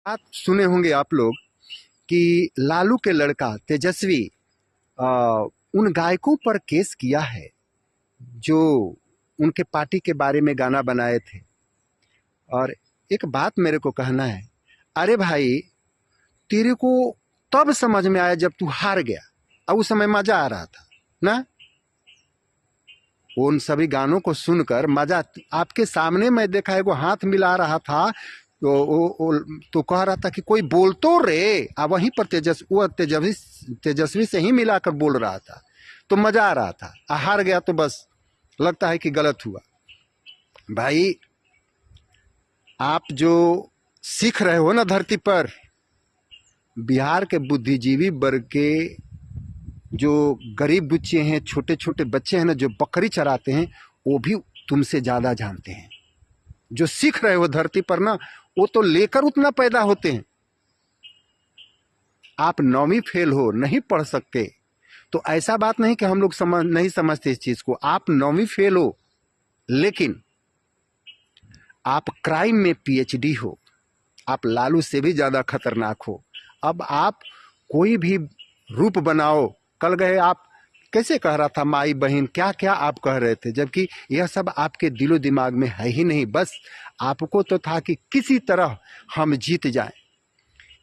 बात सुने होंगे आप लोग कि लालू के लड़का तेजस्वी उन गायकों पर केस किया है जो उनके पार्टी के बारे में गाना बनाए थे। और एक बात मेरे को कहना है, अरे भाई, तेरे को तब समझ में आया जब तू हार गया, और उस समय मजा आ रहा था ना। उन सभी गानों को सुनकर मजा आपके सामने मैं देखा है, वो हाथ मिला रहा था तो कह रहा था कि कोई बोल तो रे, वहीं पर तेजस्वी से ही मिलाकर बोल रहा था, तो मजा आ रहा था। हार गया तो बस लगता है कि गलत हुआ। भाई, आप जो सीख रहे हो ना धरती पर, बिहार के बुद्धिजीवी वर्ग के जो गरीब बच्चे हैं, छोटे छोटे बच्चे हैं ना, जो बकरी चराते हैं, वो भी तुमसे ज्यादा जानते हैं। जो सीख रहे हो धरती पर ना, वो तो लेकर उतना पैदा होते हैं। आप 9वीं फेल हो, नहीं पढ़ सकते, तो ऐसा बात नहीं कि हम लोग नहीं समझते इस चीज को। आप 9वीं फेल हो, लेकिन आप क्राइम में पीएचडी हो। आप लालू से भी ज्यादा खतरनाक हो। अब आप कोई भी रूप बनाओ, कल गए आप कैसे कह रहा था, माई बहन क्या क्या आप कह रहे थे, जबकि यह सब आपके दिलो दिमाग में है ही नहीं। बस आपको तो था कि किसी तरह हम जीत जाएं,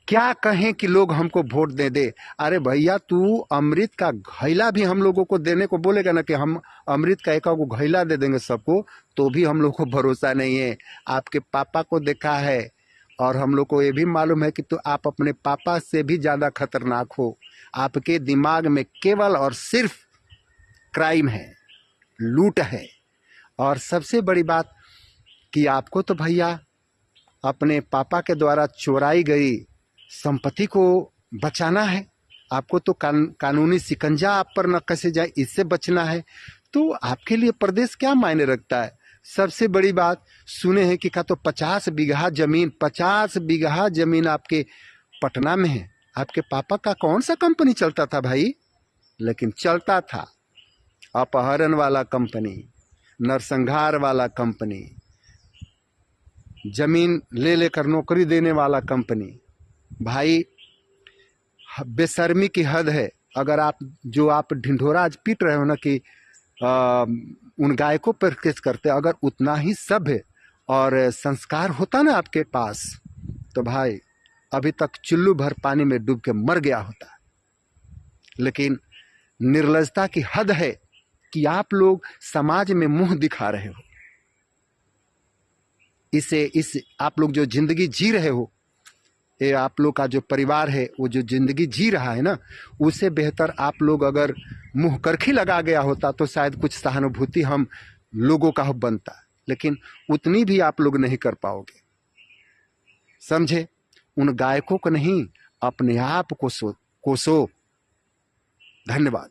क्या कहें कि लोग हमको वोट दे दे। अरे भैया, तू अमृत का घैला भी हम लोगों को देने को बोलेगा ना, कि हम अमृत का एक को घैला दे देंगे सबको, तो भी हम लोग को भरोसा नहीं है। आपके पापा को देखा है, और हम लोग को ये भी मालूम है कि तो आप अपने पापा से भी ज्यादा खतरनाक हो। आपके दिमाग में केवल और सिर्फ क्राइम है, लूट है। और सबसे बड़ी बात कि आपको तो भैया अपने पापा के द्वारा चोराई गई संपत्ति को बचाना है। आपको तो कानूनी शिकंजा आप पर न कसे जाए, इससे बचना है। तो आपके लिए प्रदेश क्या मायने रखता है। सबसे बड़ी बात सुने हैं कि का तो 50 बीघा जमीन आपके पटना में है। आपके पापा का कौन सा कंपनी चलता था भाई, लेकिन चलता था अपहरण वाला कंपनी, नरसंहार वाला कंपनी, जमीन ले लेकर नौकरी देने वाला कंपनी। भाई, बेशर्मी की हद है। अगर आप ढिंढोरा आज पीट रहे हो ना कि उन गायकों पर केस करते, अगर उतना ही सभ्य और संस्कार होता ना आपके पास, तो भाई अभी तक चुल्लू भर पानी में डूब के मर गया होता। लेकिन निर्लजता की हद है कि आप लोग समाज में मुंह दिखा रहे हो। आप लोग जो जिंदगी जी रहे हो, ये आप लोग का जो परिवार है, वो जो जिंदगी जी रहा है ना, उससे बेहतर आप लोग अगर मुंह करखी लगा गया होता तो शायद कुछ सहानुभूति हम लोगों का बनता। लेकिन उतनी भी आप लोग नहीं कर पाओगे, समझे। उन गायकों को नहीं, अपने आप को कोसो। धन्यवाद।